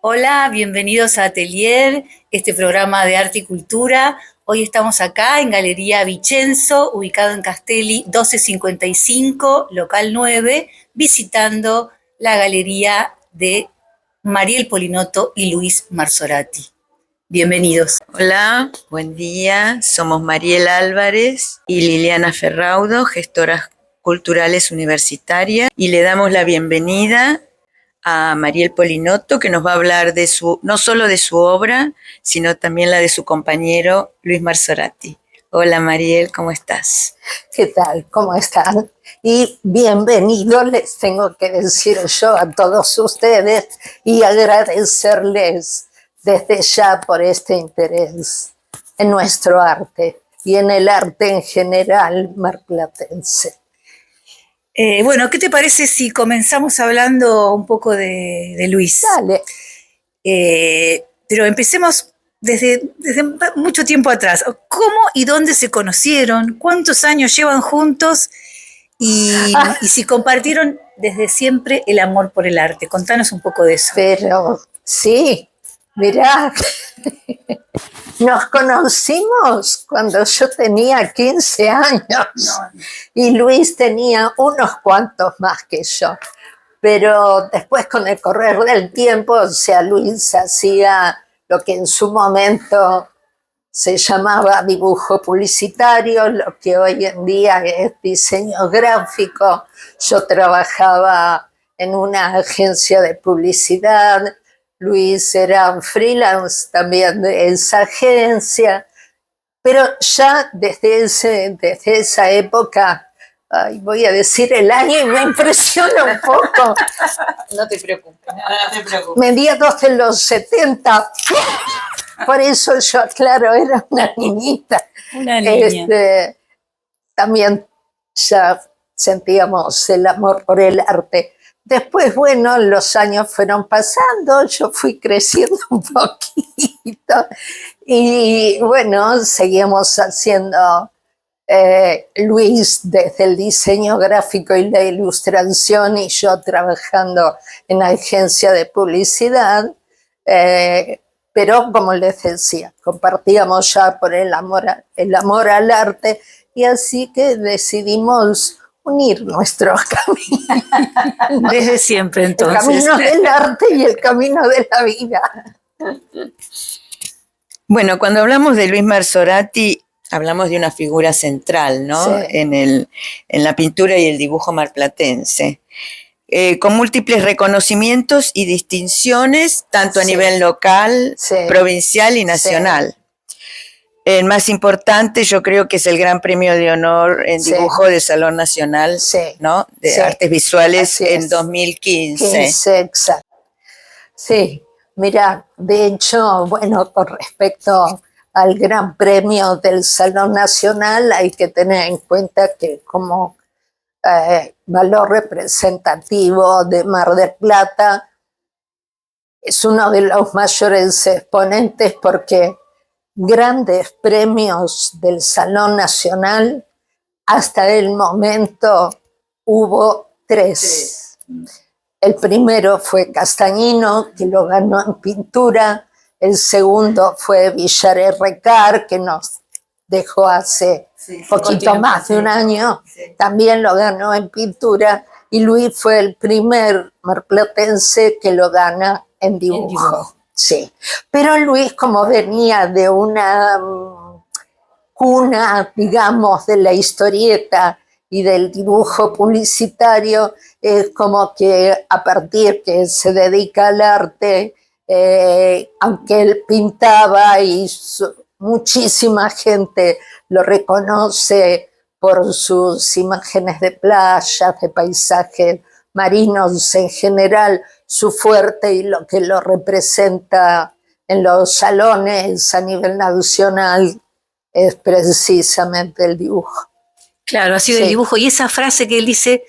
Hola, bienvenidos a Atelier, este programa de arte y cultura. Hoy estamos acá en Galería Vicenzo, ubicado en Castelli 1255, local 9, visitando la galería de Mariel Polinotto y Luis Marsorati. Bienvenidos. Hola, buen día. Somos Mariel Álvarez y Liliana Ferraudo, gestoras culturales universitarias, y le damos la bienvenida a Mariel Polinotto, que nos va a hablar de no solo de su obra, sino también la de su compañero Luis Marsorati. Hola Mariel, ¿cómo estás? ¿Qué tal? ¿Cómo están? Y bienvenidos les tengo que decir yo a todos ustedes y agradecerles desde ya por este interés en nuestro arte y en el arte en general marplatense. Bueno, ¿qué te parece si comenzamos hablando un poco de Luis? Dale. Pero empecemos desde mucho tiempo atrás. ¿Cómo y dónde se conocieron? ¿Cuántos años llevan juntos? Y si compartieron desde siempre el amor por el arte. Contanos un poco de eso. Pero sí, mirá, nos conocimos cuando yo tenía 15 años y Luis tenía unos cuantos más que yo. Pero después, con el correr del tiempo, o sea, Luis hacía lo que en su momento se llamaba dibujo publicitario, lo que hoy en día es diseño gráfico. Yo trabajaba en una agencia de publicidad, Luis era freelance también de esa agencia, pero ya desde esa época, voy a decir el año y me impresiona un poco. No te preocupes, no te preocupes. Mediados de los 70. Por eso yo, claro, era una niñita. Una niña. También ya sentíamos el amor por el arte. Después, bueno, los años fueron pasando, yo fui creciendo un poquito y bueno, seguimos haciendo Luis desde el diseño gráfico y la ilustración y yo trabajando en agencia de publicidad, pero como les decía, compartíamos ya por el amor al arte y así que decidimos unir nuestros caminos. Desde siempre, entonces. El camino del arte y el camino de la vida. Bueno, cuando hablamos de Luis Marsorati, hablamos de una figura central, ¿no? Sí. En la pintura y el dibujo marplatense. Con múltiples reconocimientos y distinciones, tanto a nivel local, provincial y nacional. Sí. El más importante yo creo que es el Gran Premio de Honor en dibujo del Salón Nacional, ¿no? De Artes Visuales en 2015. Exacto. Sí, mira, de hecho, bueno, con respecto al Gran Premio del Salón Nacional hay que tener en cuenta que como valor representativo de Mar del Plata es uno de los mayores exponentes porque grandes premios del Salón Nacional, hasta el momento hubo 3. El primero fue Castañino, que lo ganó en pintura. El segundo fue Villar Errecar, que nos dejó hace poquito más de un año. También lo ganó en pintura. Y Luis fue el primer marplatense que lo gana en dibujo. Sí, pero Luis, como venía de una cuna, digamos, de la historieta y del dibujo publicitario, es como que a partir que se dedica al arte, aunque él pintaba y muchísima gente lo reconoce por sus imágenes de playas, de paisajes marinos en general, su fuerte y lo que lo representa en los salones a nivel nacional es precisamente el dibujo. Claro, ha sido el dibujo. Y esa frase que él dice,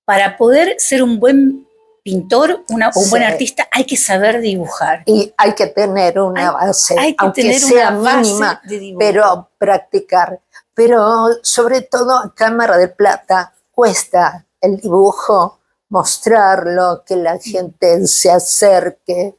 para poder ser un buen pintor, un buen artista, hay que saber dibujar. Y hay que tener una base, aunque sea mínima, pero practicar. Pero sobre todo acá en Mar del Plata cuesta el dibujo, mostrarlo, que la gente se acerque.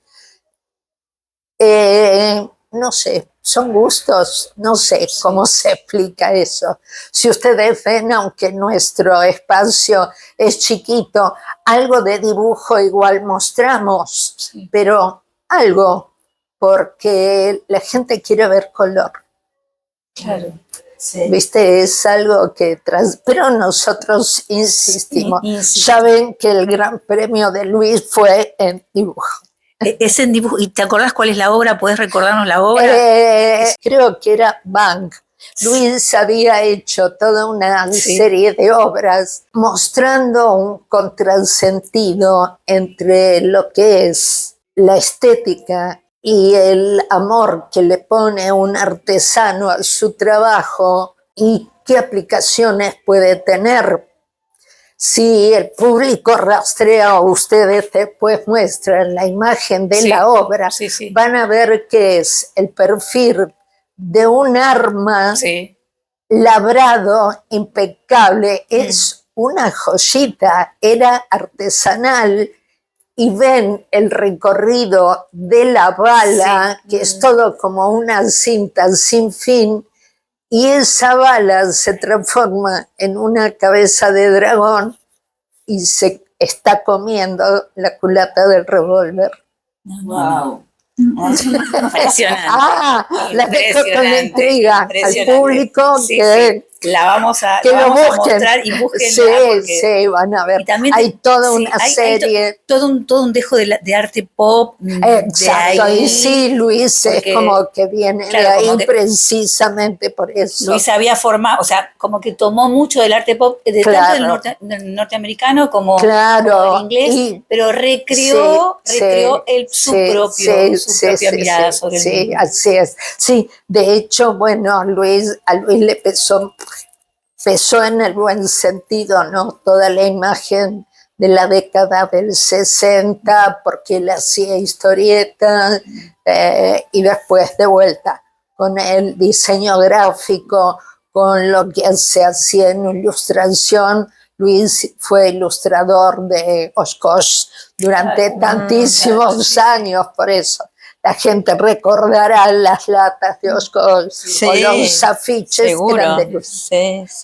No sé, son gustos, no sé cómo se explica eso. Si ustedes ven, aunque nuestro espacio es chiquito, algo de dibujo igual mostramos, pero algo, porque la gente quiere ver color. Claro. Sí. ¿Viste? Es algo que pero nosotros insistimos. Ya ven que el gran premio de Luis fue en dibujo. Es en dibujo. ¿Y te acordás cuál es la obra? ¿Podés recordarnos la obra? Creo que era Bang. Luis había hecho toda una serie de obras mostrando un contrasentido entre lo que es la estética y el amor que le pone un artesano a su trabajo y qué aplicaciones puede tener. Si el público rastrea o ustedes después muestran la imagen de la obra, van a ver que es el perfil de un arma labrado, impecable. Es una joyita, era artesanal, y ven el recorrido de la bala, que es todo como una cinta sin fin, y esa bala se transforma en una cabeza de dragón y se está comiendo la culata del revólver. ¡Wow! Impresionante. La dejo con la intriga al público que la vamos a mostrar y busquen. Sí, van a ver. Hay toda una serie. Hay todo un dejo de arte pop. Exacto, y sí, Luis es como que viene de ahí precisamente por eso. Luis había formado, o sea, como que tomó mucho del arte pop, tanto del norteamericano como del inglés, pero recreó su propia mirada sobre el mundo. Sí, así es. Sí, de hecho, bueno, a Luis le pesó en el buen sentido, ¿no? Toda la imagen de la década del 60, porque él hacía historietas, y después de vuelta con el diseño gráfico, con lo que se hacía en ilustración. Luis fue ilustrador de Oshkosh durante tantísimos años, por eso la gente recordará las latas de Oshkosh o los afiches que eran de Luis.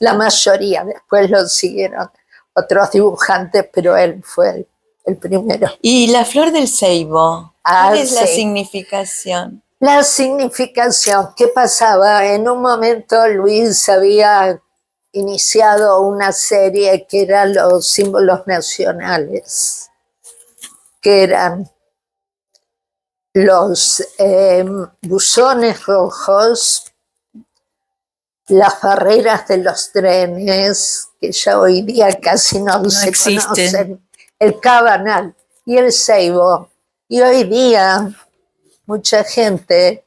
La mayoría, después lo siguieron otros dibujantes, pero él fue el primero. ¿Y la flor del ceibo? ¿Cuál es la significación? La significación, ¿qué pasaba? En un momento Luis había iniciado una serie que eran los símbolos nacionales, que eran los buzones rojos, las barreras de los trenes, que ya hoy día casi no se conocen, el cabanal y el ceibo. Y hoy día mucha gente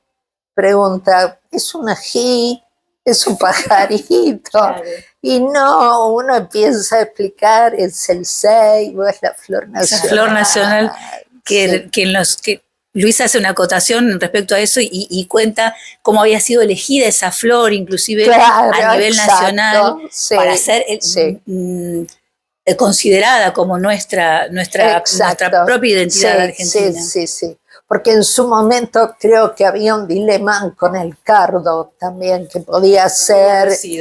pregunta, ¿es un ají? ¿Es un pajarito? Claro. Y no, uno empieza a explicar, es el ceibo, es la flor nacional. Esa flor nacional que Luis hace una acotación respecto a eso y cuenta cómo había sido elegida esa flor, inclusive a nivel nacional, para ser considerada como nuestra propia identidad argentina. Sí. Porque en su momento creo que había un dilema con el cardo también, que podía ser. Sí.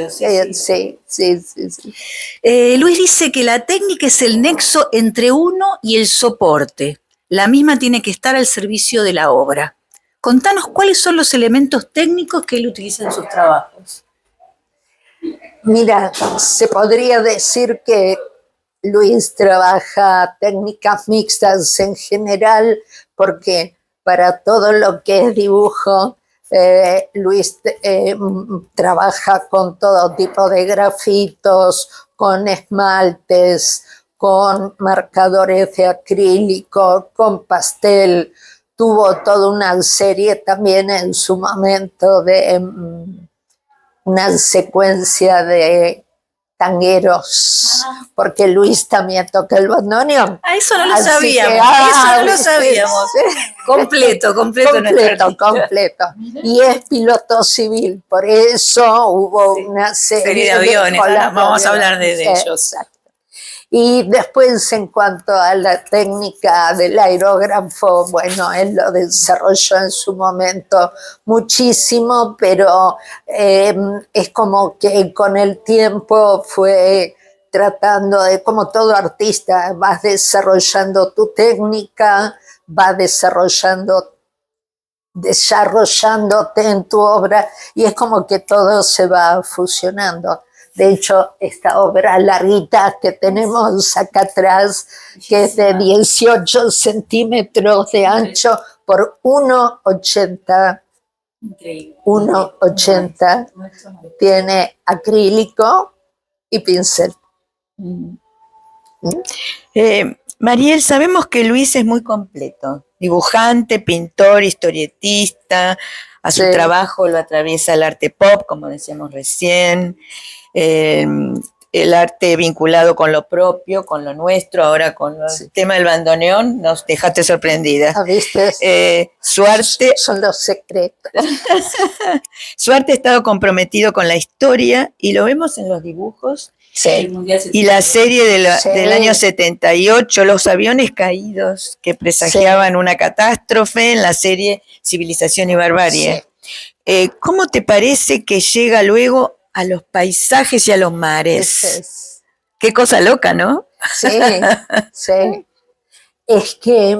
Luis dice que la técnica es el nexo entre uno y el soporte. La misma tiene que estar al servicio de la obra. Contanos cuáles son los elementos técnicos que él utiliza en sus trabajos. Mira, se podría decir que Luis trabaja técnicas mixtas en general, porque para todo lo que es dibujo, Luis trabaja con todo tipo de grafitos, con esmaltes, con marcadores de acrílico, con pastel. Tuvo toda una serie también en su momento de una secuencia de tangueros, porque Luis también toca el bandoneón. Eso no lo sabíamos. Completo. Y es piloto civil, por eso hubo una serie de aviones. Vamos a hablar de ellos. Exacto. Y después, en cuanto a la técnica del aerógrafo, bueno, él lo desarrolló en su momento muchísimo, pero es como que con el tiempo fue tratando de, como todo artista, vas desarrollando tu técnica, vas desarrollándote en tu obra, y es como que todo se va fusionando. De hecho, esta obra larguita que tenemos acá atrás, que es de 18 centímetros de ancho por 1,80. 1,80. Tiene acrílico y pincel. Mariel, sabemos que Luis es muy completo. Dibujante, pintor, historietista. A su trabajo lo atraviesa el arte pop, como decíamos recién. El arte vinculado con lo propio, con lo nuestro, ahora con el tema del bandoneón, nos dejaste sorprendida. ¿Viste? Su arte son los secretos. Su arte ha estado comprometido con la historia y lo vemos en los dibujos. Sí. Y la serie del año 78, los aviones caídos que presagiaban una catástrofe, en la serie Civilización y Barbarie. Sí. ¿Cómo te parece que llega luego a los paisajes y a los mares? Qué cosa loca, ¿no? Sí, sí. Es que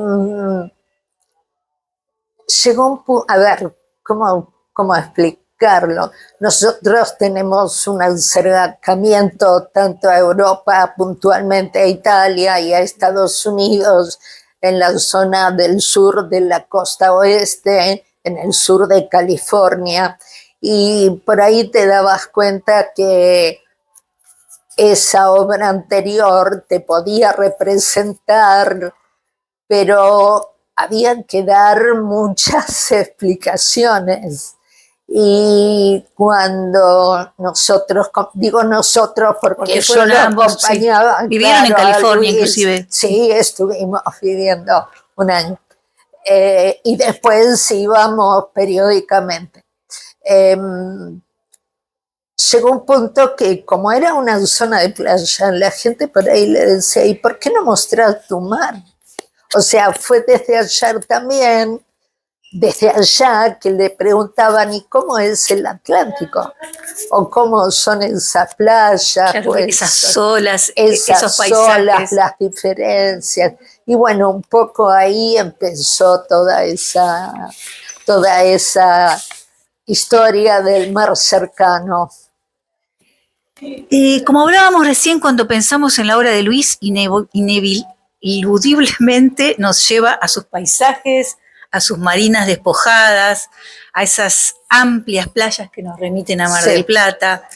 llegó un punto, a ver, ¿cómo explicarlo? Nosotros tenemos un acercamiento tanto a Europa, puntualmente a Italia y a Estados Unidos, en la zona del sur de la costa oeste, en el sur de California, y por ahí te dabas cuenta que esa obra anterior te podía representar, pero había que dar muchas explicaciones. Y cuando nosotros, digo nosotros porque yo lo acompañaba. Sí. Vivieron en California, inclusive. Sí, estuvimos viviendo un año. Y después íbamos periódicamente. Llegó un punto que, como era una zona de playa, la gente por ahí le decía, ¿y por qué no mostrar tu mar? O sea, fue desde allá también, desde allá que le preguntaban, ¿y cómo es el Atlántico? ¿O cómo son esas playas? Claro, pues, esas olas, esos paisajes. Olas, las diferencias. Y bueno, un poco ahí empezó toda esa historia del mar cercano. Como hablábamos recién, cuando pensamos en la obra de Luis, ineludiblemente nos lleva a sus paisajes, a sus marinas despojadas, a esas amplias playas que nos remiten a Mar del Plata.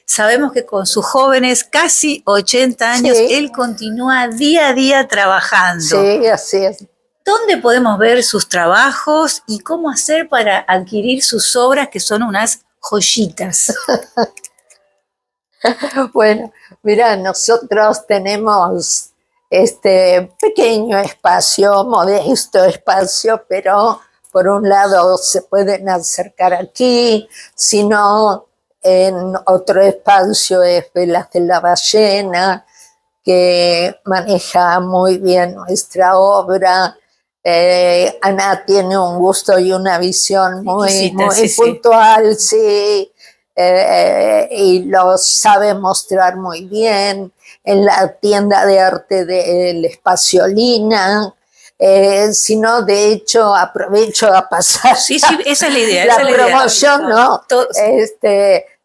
Sabemos que con sus jóvenes, casi 80 años, él continúa día a día trabajando. Sí, así es. ¿Dónde podemos ver sus trabajos y cómo hacer para adquirir sus obras, que son unas joyitas? Bueno, mira, nosotros tenemos este pequeño espacio, modesto espacio, pero por un lado se pueden acercar aquí, sino en otro espacio es Velas de la Ballena, que maneja muy bien nuestra obra. Ana tiene un gusto y una visión muy puntual, sí. Y lo sabe mostrar muy bien. En la tienda de arte del Espaciolina, sino de hecho aprovecho a pasar esa es la idea, la promoción, ¿no?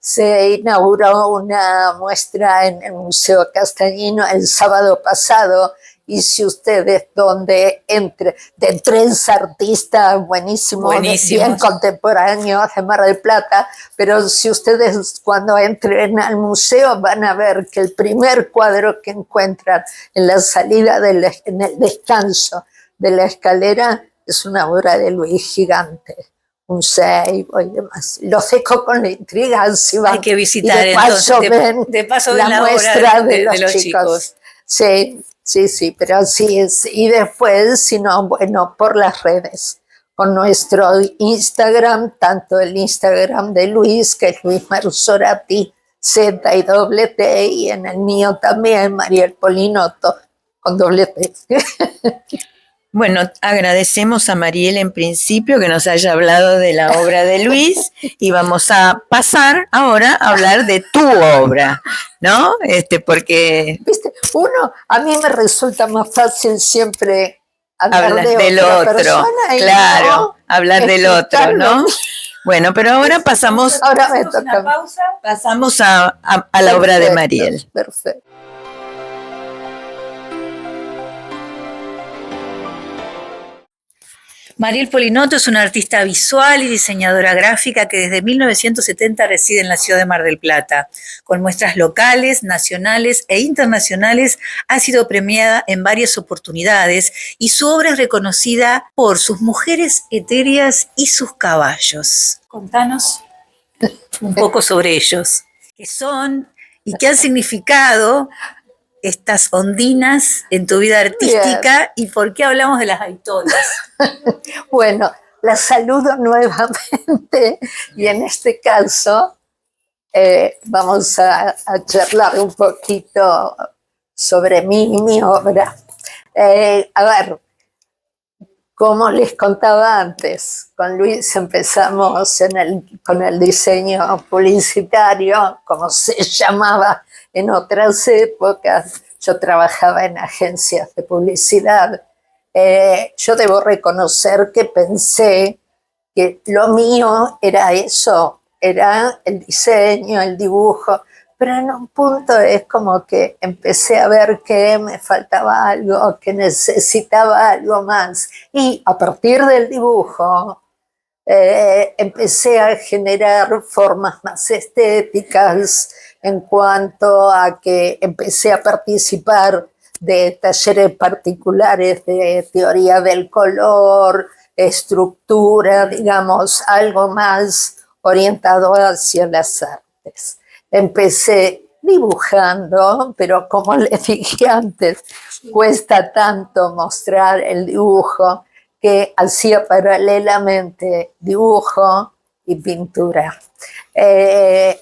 Se inauguró una muestra en el Museo Castañino el sábado pasado, y si ustedes donde de 3 artistas buenísimos, bien contemporáneos de Mar del Plata, pero si ustedes cuando entren al museo van a ver que el primer cuadro que encuentran en la salida, en el descanso de la escalera, es una obra de Luis gigante, un ceibo y demás. Los dejo con la intriga, si van. Hay que visitar, y de paso ven la muestra de los chicos. Sí, pero así es. Y después, si no, bueno, por las redes, con nuestro Instagram, tanto el Instagram de Luis, que es Luis Marsorati, Z y doble T, y en el mío también, Mariel Polinotto, con doble T. Bueno, agradecemos a Mariel en principio que nos haya hablado de la obra de Luis y vamos a pasar ahora a hablar de tu obra, ¿no? Porque... ¿Viste? A mí me resulta más fácil siempre hablar del otro, claro, no hablar del otro, ¿no? Bueno, pero ahora pasamos... Ahora me toca. Pasamos a la obra de Mariel. Perfecto. Mariel Polinotto es una artista visual y diseñadora gráfica que desde 1970 reside en la ciudad de Mar del Plata. Con muestras locales, nacionales e internacionales ha sido premiada en varias oportunidades y su obra es reconocida por sus mujeres etéreas y sus caballos. Contanos un poco sobre ellos. ¿Qué son y qué han significado estas ondinas en tu vida artística? Bien. ¿Y por qué hablamos de las aitonas? Bueno, las saludo nuevamente y en este caso vamos a charlar un poquito sobre mi obra. A ver, como les contaba antes, con Luis empezamos con el diseño publicitario, como se llamaba en otras épocas. Yo trabajaba en agencias de publicidad. Yo debo reconocer que pensé que lo mío era eso, era el diseño, el dibujo, pero en un punto es como que empecé a ver que me faltaba algo, que necesitaba algo más. Y a partir del dibujo empecé a generar formas más estéticas, en cuanto a que empecé a participar de talleres particulares de teoría del color, estructura, digamos, algo más orientado hacia las artes. Empecé dibujando, pero como les dije antes, cuesta tanto mostrar el dibujo que hacía paralelamente dibujo y pintura.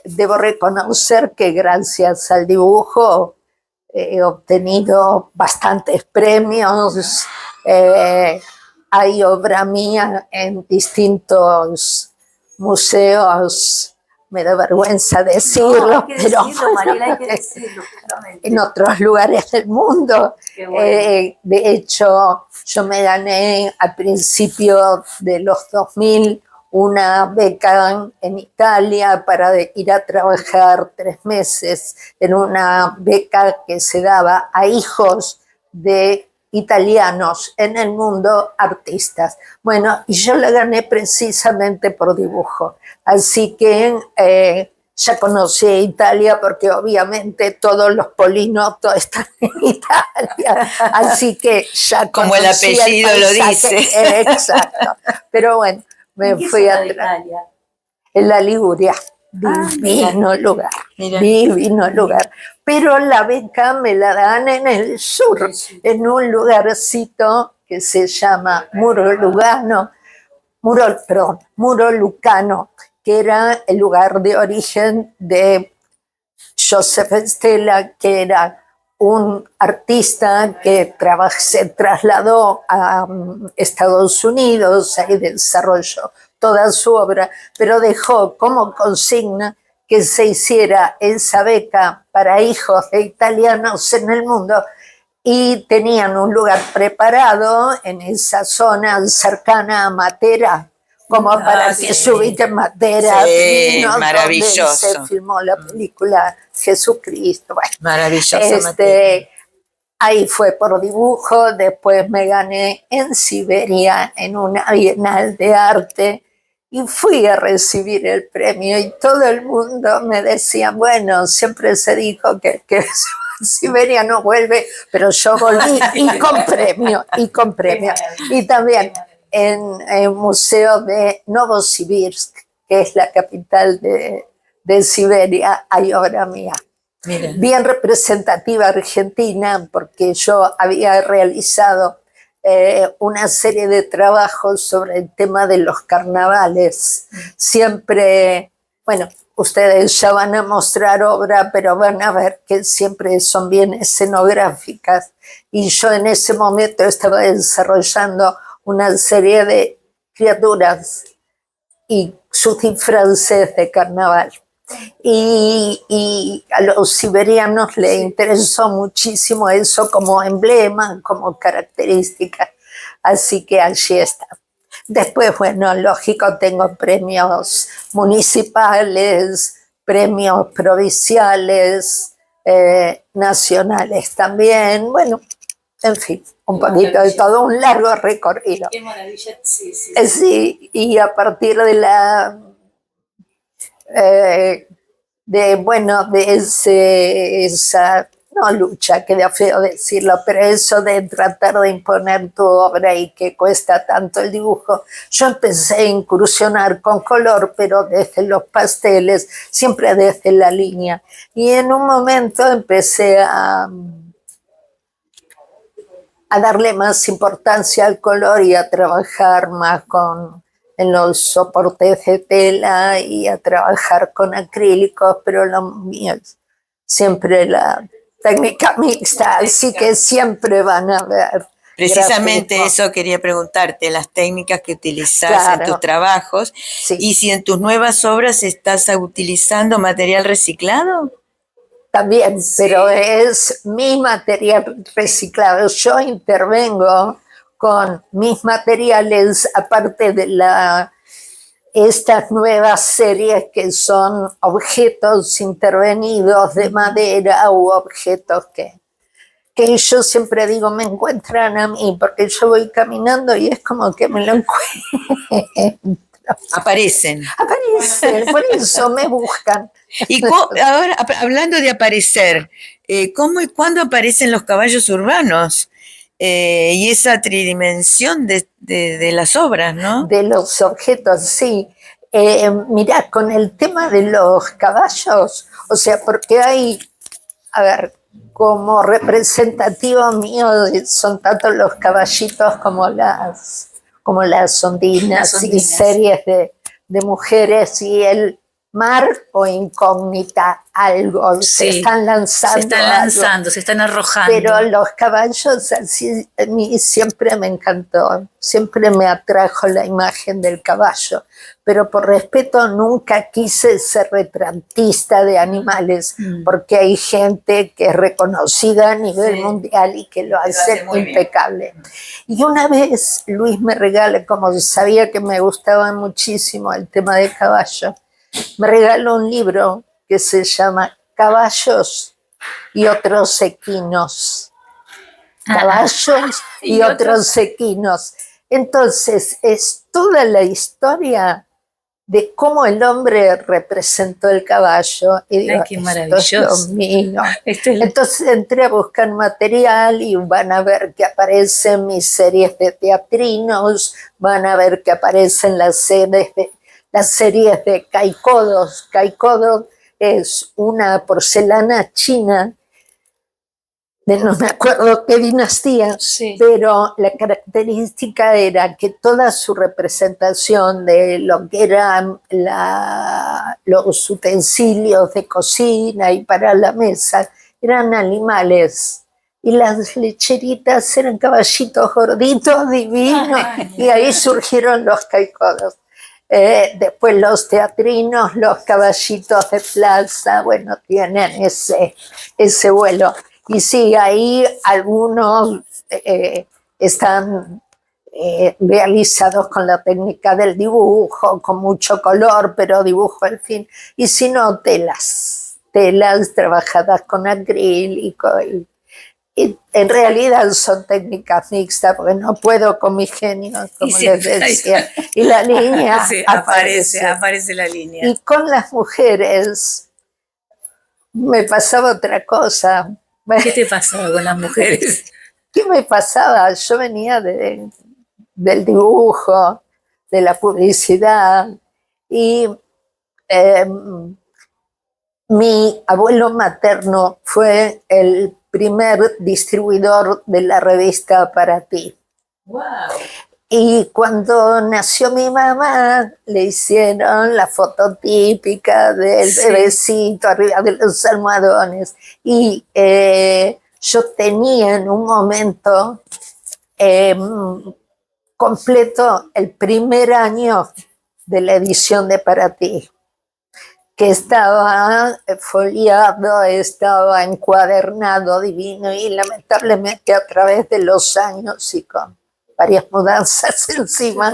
Debo reconocer que gracias al dibujo he obtenido bastantes premios. Hay obra mía en distintos museos, me da vergüenza decirlo, no, pero decirlo, Mariela, hay que decirlo, en otros lugares del mundo. Bueno. De hecho, yo me gané al principio de los 2000 una beca en Italia para ir a trabajar 3 meses en una beca que se daba a hijos de italianos en el mundo artistas. Bueno, y yo la gané precisamente por dibujo. Así que ya conocí a Italia porque obviamente todos los Polinotto están en Italia. Así que ya como el apellido lo dice. Exacto. Pero bueno, me fui a Italia. En la Liguria. Divino lugar. Mira. Divino lugar. Pero la beca me la dan en el sur, en un lugarcito que se llama Muro Lucano, que era el lugar de origen de Joseph Stella, que era un artista que se trasladó a Estados Unidos, ahí desarrolló toda su obra, pero dejó como consigna que se hiciera esa beca para hijos de italianos en el mundo, y tenían un lugar preparado en esa zona cercana a Matera, como para que se ubique en Matera, sí, maravilloso. Donde se filmó la película Jesucristo. Bueno, maravilloso. Ahí fue por dibujo. Después me gané en Siberia en una bienal de arte y fui a recibir el premio, y todo el mundo me decía, bueno, siempre se dijo que Siberia no vuelve, pero yo volví y con premio. Y también en el Museo de Novosibirsk, que es la capital de Siberia, hay obra mía. Mira. Bien representativa argentina, porque yo había realizado una serie de trabajos sobre el tema de los carnavales. Siempre, bueno, ustedes ya van a mostrar obra, pero van a ver que siempre son bien escenográficas. Y yo en ese momento estaba desarrollando una serie de criaturas y sus disfraces de carnaval. Y a los siberianos les interesó muchísimo eso como emblema, como característica. Así que allí está. Después, bueno, lógico, tengo premios municipales, premios provinciales, nacionales también. Bueno, en fin, un poquito de todo, un largo recorrido. Qué maravilla, sí. Sí, y a partir de la... esa, no lucha, queda feo decirlo, pero eso de tratar de imponer tu obra y que cuesta tanto el dibujo. Yo empecé a incursionar con color, pero desde los pasteles, siempre desde la línea. Y en un momento empecé a darle más importancia al color y a trabajar más en los soportes de tela y a trabajar con acrílicos, pero lo mío es siempre la técnica mixta, así que siempre van a ver. Precisamente grafismo. eso quería preguntarte, las técnicas que utilizás Claro. en tus trabajos, Sí. y si en tus nuevas obras estás utilizando material reciclado. También, pero es mi material reciclado. Yo intervengo con mis materiales, aparte de estas nuevas series que son objetos intervenidos de madera u objetos que yo siempre digo, me encuentran a mí, porque yo voy caminando y es como que me lo encuentro. Aparecen. Aparecen, por eso me buscan. Y ahora, hablando de aparecer, ¿cómo y cuándo aparecen los caballos urbanos? Y esa tridimensión de las obras, ¿no? De los objetos, sí. Mirá, con el tema de los caballos, o sea, porque hay, a ver, como representativo mío son tanto los caballitos como las ondinas y series de mujeres y el mar o incógnita, algo, se están lanzando. Se están arrojando. Pero los caballos, así, a mí siempre me encantó, siempre me atrajo la imagen del caballo, pero por respeto nunca quise ser retratista de animales, porque hay gente que es reconocida a nivel mundial y que lo hace impecable. Y una vez Luis me regala, como sabía que me gustaba muchísimo el tema de caballo, me regaló un libro que se llama Caballos y otros equinos. Caballos y otros equinos. Entonces, es toda la historia de cómo el hombre representó el caballo. Y digo, qué maravilloso. Esto es lo mío. Entonces entré a buscar material y van a ver que aparecen mis series de teatrinos, van a ver que aparecen las series de caicodos. Caicodo es una porcelana china de no me acuerdo qué dinastía, pero la característica era que toda su representación de lo que eran los utensilios de cocina y para la mesa eran animales. Y las lecheritas eran caballitos gorditos, divinos, y ahí surgieron los caicodos. Después los teatrinos, los caballitos de plaza, bueno, tienen ese vuelo. Y sí, ahí algunos están realizados con la técnica del dibujo, con mucho color, pero dibujo al fin. Y si no, telas trabajadas con acrílico. Y en realidad son técnicas mixtas, porque no puedo con mi genio, como les decía. Y la línea aparece la línea. Y con las mujeres me pasaba otra cosa. ¿Qué te pasaba con las mujeres? ¿Qué me pasaba? Yo venía del dibujo, de la publicidad, y mi abuelo materno fue el primer distribuidor de la revista Para Ti. Wow. Y cuando nació mi mamá, le hicieron la foto típica del bebecito arriba de los almohadones. Y yo tenía en un momento completo el primer año de la edición de Para Ti, que estaba foliado, estaba encuadernado divino, y lamentablemente a través de los años y con varias mudanzas encima,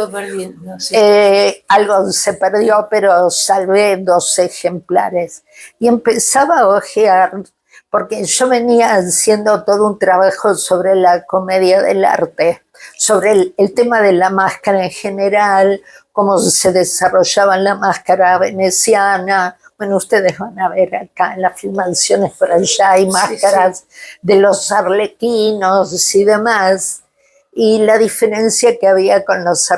algo se perdió, pero salvé 2 ejemplares. Y empezaba a ojear, porque yo venía haciendo todo un trabajo sobre la comedia del arte, sobre el tema de la máscara en general, cómo se desarrollaba la máscara veneciana. Bueno, ustedes van a ver acá en las filmaciones por allá hay máscaras de los arlequinos y demás, y la diferencia que había con los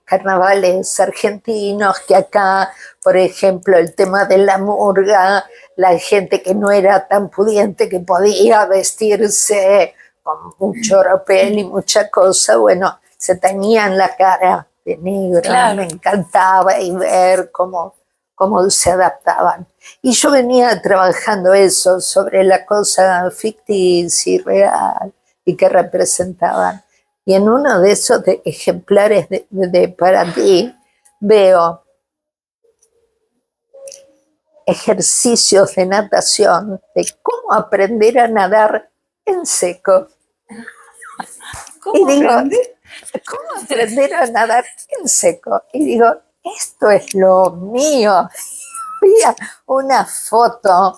carnavales argentinos, que acá, por ejemplo, el tema de la murga, la gente que no era tan pudiente, que podía vestirse con mucho ropel y mucha cosa, bueno, se teñían la cara de negro. Claro. Me encantaba y ver cómo se adaptaban. Y yo venía trabajando eso sobre la cosa ficticia y real y que representaban. Y en uno de esos ejemplares de Para Ti veo ejercicios de natación, de cómo aprender a nadar en seco. ¿Cómo ¿Cómo aprender a nadar en seco? Y digo, esto es lo mío. Había una foto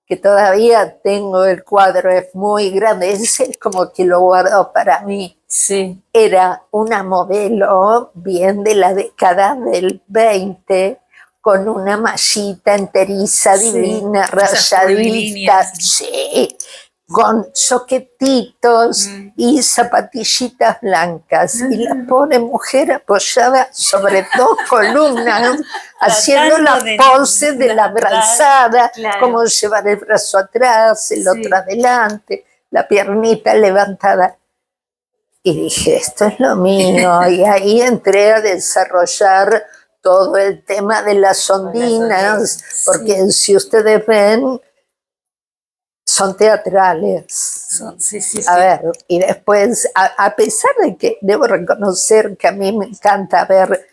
que todavía tengo, el cuadro es muy grande, ese es como que lo guardo para mí. Sí. Era una modelo bien de la década del 20, con una mallita enteriza, divina, rayadita, sí, con soquetitos y zapatillitas blancas. Y la pobre mujer apoyada sobre 2 columnas, haciendo la pose de la abrazada, como llevar el brazo atrás, el otro adelante, la piernita levantada. Y dije, esto es lo mío. Y ahí entré a desarrollar todo el tema de las ondinas, porque si ustedes ven, son teatrales. A ver, y después, a pesar de que debo reconocer que a mí me encanta ver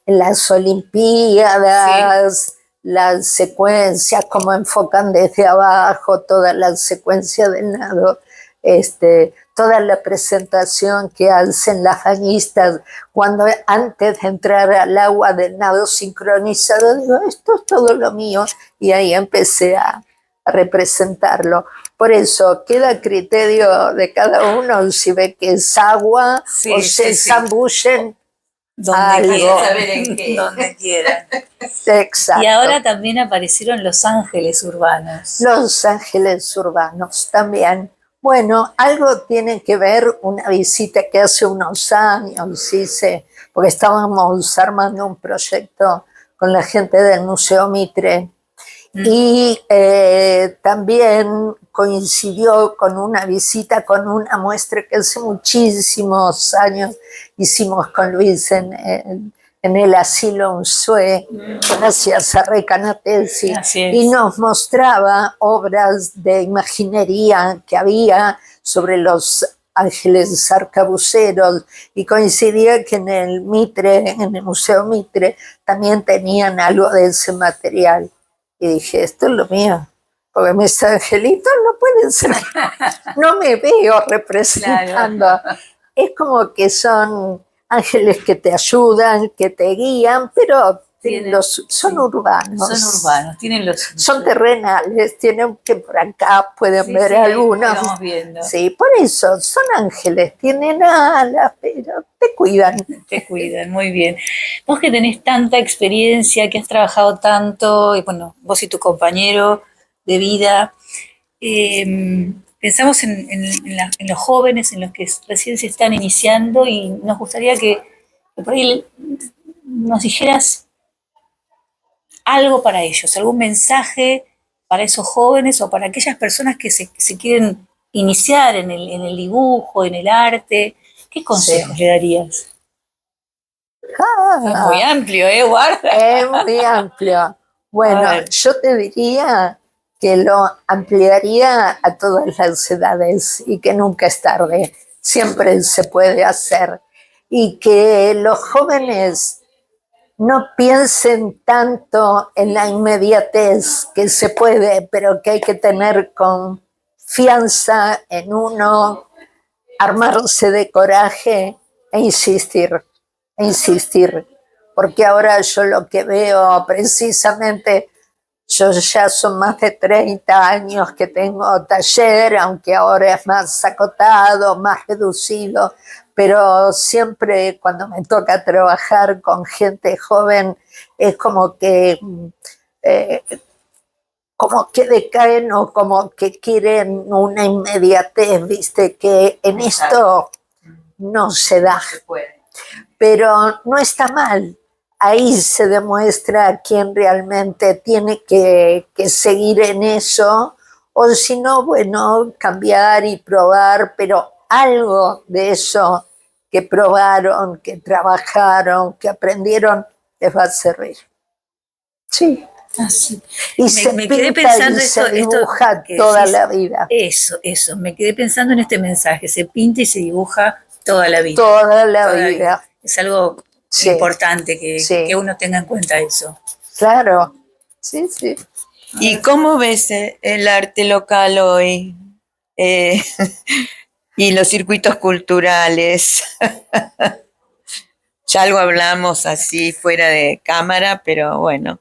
las Olimpiadas, las secuencias, cómo enfocan desde abajo toda la secuencia del nado, toda la presentación que hacen las bañistas cuando antes de entrar al agua del nado sincronizado, digo, esto es todo lo mío, y ahí empecé a representarlo. Por eso queda a criterio de cada uno si ve que es agua o se zambullen donde quieran. Exacto. Y ahora también aparecieron los ángeles urbanos. Los ángeles urbanos también. Bueno, algo tiene que ver una visita que hace unos años hice, porque estábamos armando un proyecto con la gente del Museo Mitre, y también coincidió con una visita con una muestra que hace muchísimos años hicimos con Luis en el asilo Unzué, gracias a Recanatesi, y nos mostraba obras de imaginería que había sobre los ángeles arcabuceros, y coincidía que en el Mitre, en el Museo Mitre, también tenían algo de ese material. Y dije, esto es lo mío, porque mis angelitos no pueden ser, no me veo representando. Claro. Es como que son ángeles que te ayudan, que te guían, pero son urbanos. Son urbanos, son terrenales, tienen que por acá pueden ver algunos. Estamos viendo. Sí, por eso son ángeles, tienen alas, pero te cuidan. Te cuidan, muy bien. Vos que tenés tanta experiencia, que has trabajado tanto, y bueno, vos y tu compañero de vida, pensamos en los jóvenes, en los que recién se están iniciando, y nos gustaría que por ahí nos dijeras algo para ellos, algún mensaje para esos jóvenes o para aquellas personas que se quieren iniciar en el dibujo, en el arte, ¿Qué consejos Sí. le darías? Ah, Muy amplio, guarda. es muy amplio. Bueno, A ver. yo te diría que lo ampliaría a todas las edades y que nunca es tarde, siempre se puede hacer. Y que los jóvenes no piensen tanto en la inmediatez, que se puede, pero que hay que tener confianza en uno, armarse de coraje e insistir, porque ahora yo lo que veo precisamente, yo ya son más de 30 años que tengo taller, aunque ahora es más acotado, más reducido, pero siempre cuando me toca trabajar con gente joven es eh, como que decaen o como que quieren una inmediatez, viste, que en esto no se da, pero no está mal. Ahí se demuestra quién realmente tiene que seguir en eso, o si no, bueno, cambiar y probar, pero algo de eso que probaron, que trabajaron, que aprendieron, les va a servir. Sí. Ah, sí. Y se Me quedé pinta pensando y se esto dibuja que toda decís. la vida. Eso. Me quedé pensando en este mensaje. Se pinta y se dibuja toda la vida. Toda la Toda la vida. Es algo Sí, importante sí. que uno tenga en cuenta eso. Claro. Sí, sí. ¿Y cómo ves el arte local hoy? Eh, y los circuitos culturales. Ya algo hablamos así fuera de cámara, pero bueno.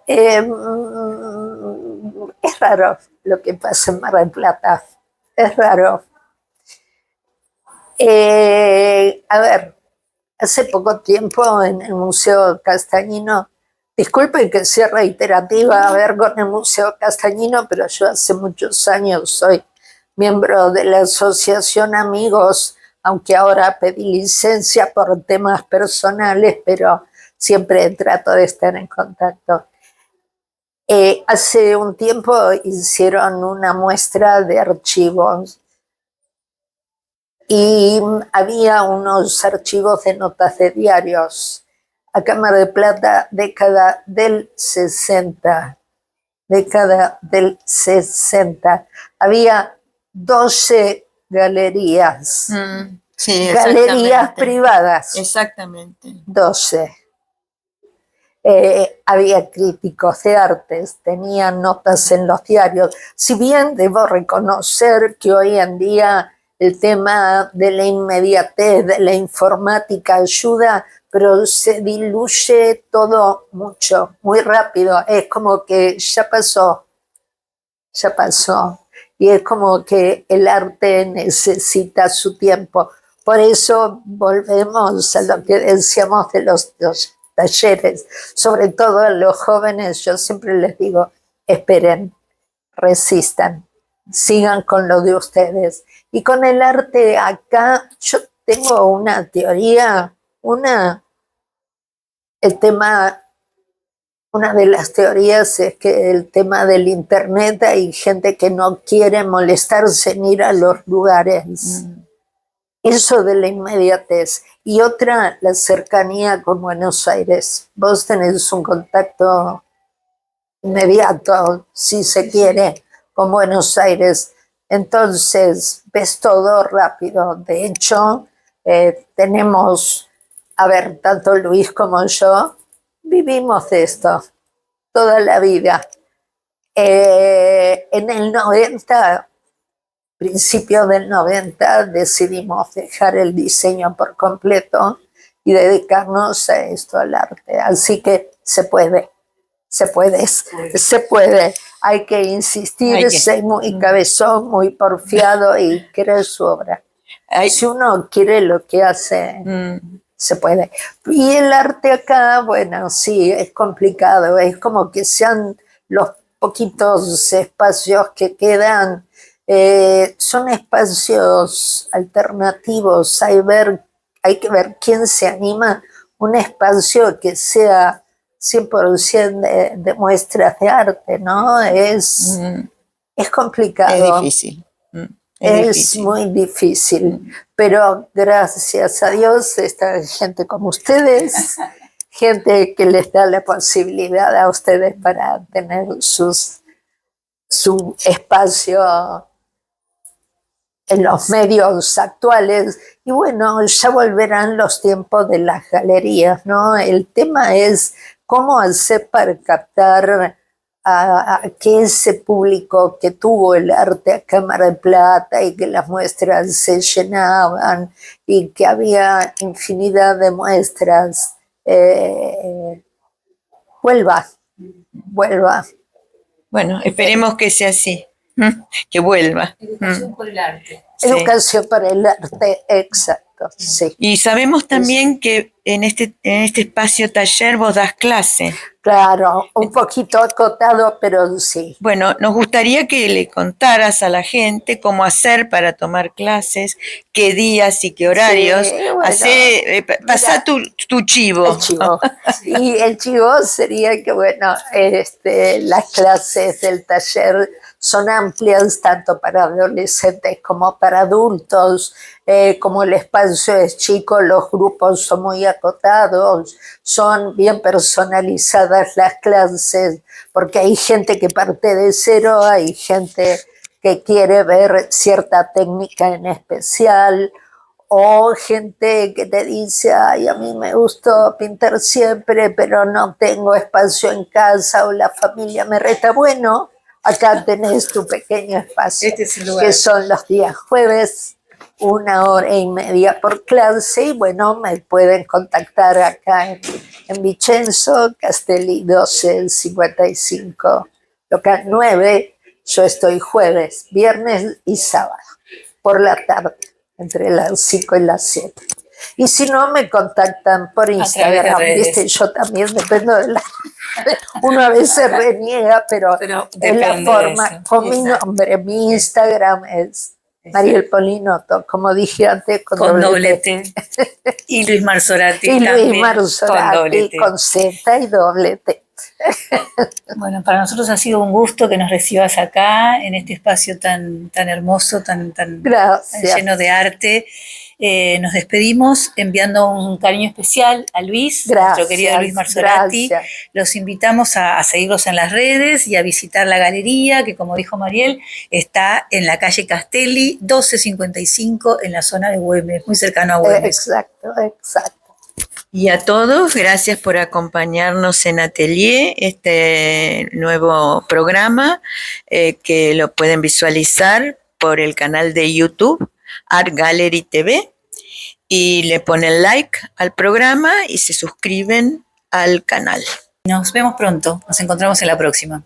Es raro lo que pasa en Mar del Plata. Es raro. A ver, hace poco tiempo en el Museo Castañino, disculpen que sea reiterativa a ver con el Museo Castañino, pero yo hace muchos años soy miembro de la Asociación Amigos, aunque ahora pedí licencia por temas personales, pero siempre trato de estar en contacto. Hace un tiempo hicieron una muestra de archivos y había unos archivos de notas de diarios. Acá en Mar del Plata, década del 60, había 12 galerías, Sí, galerías privadas, Exactamente. 12. Había críticos de artes, tenían notas en los diarios. Si bien debo reconocer que hoy en día el tema de la inmediatez, de la informática ayuda, pero se diluye todo mucho, muy rápido. Es como que ya pasó. Y es como que el arte necesita su tiempo. Por eso volvemos a lo que decíamos de los talleres, sobre todo a los jóvenes. Yo siempre les digo, esperen, resistan, sigan con lo de ustedes. Y con el arte acá, yo tengo una teoría, el tema, una de las teorías es que el tema del internet, hay gente que no quiere molestarse en ir a los lugares. Eso de la inmediatez. Y otra, la cercanía con Buenos Aires. Vos tenés un contacto inmediato, si se quiere, con Buenos Aires. Entonces, ves todo rápido. De hecho, tenemos, a ver, tanto Luis como yo, vivimos de esto toda la vida. En el 90, principio del 90, decidimos dejar el diseño por completo y dedicarnos a esto, al arte. Así que se puede. Hay que insistir, ser muy cabezón, muy porfiado y querer su obra. Si uno quiere lo que hace, se puede. Y el arte acá, bueno, sí, es complicado. Es como que sean los poquitos espacios que quedan, son espacios alternativos. Hay que ver quién se anima un espacio que sea 100% de muestras de arte, ¿no? Es complicado. Es difícil. Es muy difícil, pero gracias a Dios está gente como ustedes, gente que les da la posibilidad a ustedes para tener su espacio en los medios actuales. Y bueno, ya volverán los tiempos de las galerías, ¿no? El tema es cómo hacer para captar a que ese público que tuvo el arte a cámara de plata y que las muestras se llenaban y que había infinidad de muestras, vuelva. Bueno, esperemos que sea así, que vuelva. Educación por el arte. Sí. Educación para el arte, exacto, sí. Y sabemos también que en este espacio taller vos das clase. Claro, un poquito acotado, pero sí. Bueno, nos gustaría que le contaras a la gente cómo hacer para tomar clases, qué días y qué horarios. Sí, bueno, Pasá tu chivo. El chivo. Y el chivo sería que, bueno, las clases del taller son amplias tanto para adolescentes como para adultos. Como el espacio es chico, los grupos son muy acotados, son bien personalizadas las clases, porque hay gente que parte de cero, hay gente que quiere ver cierta técnica en especial, o gente que te dice, ay, a mí me gustó pintar siempre, pero no tengo espacio en casa o la familia me reta. Bueno, acá tenés tu pequeño espacio, Este es el lugar. que son los días jueves, 1 hora y media por clase, y bueno, me pueden contactar acá en Vicenzo, Castelli 1255, local 9. Yo estoy jueves, viernes y sábado, por la tarde, entre las 5 y las 7. Y si no, me contactan por Instagram, ¿viste? Yo también dependo de la... Uno a veces reniega, pero es la forma, con mi nombre, mi Instagram es Mariel Polinoto, como dije antes, con doble T. Y Luis Marzorati y también. Luis Marzorati con Z y doble T. Bueno, para nosotros ha sido un gusto que nos recibas acá, en este espacio tan hermoso, tan lleno de arte. Nos despedimos enviando un cariño especial a Luis, nuestro querido Luis Marzorati. Los invitamos a seguirlos en las redes y a visitar la galería, que como dijo Mariel, está en la calle Castelli 1255, en la zona de Güemes, muy cercano a Güemes. Exacto. Y a todos, gracias por acompañarnos en Atelier, este nuevo programa que lo pueden visualizar por el canal de YouTube, Art Gallery TV, y le ponen like al programa y se suscriben al canal. Nos vemos pronto, nos encontramos en la próxima.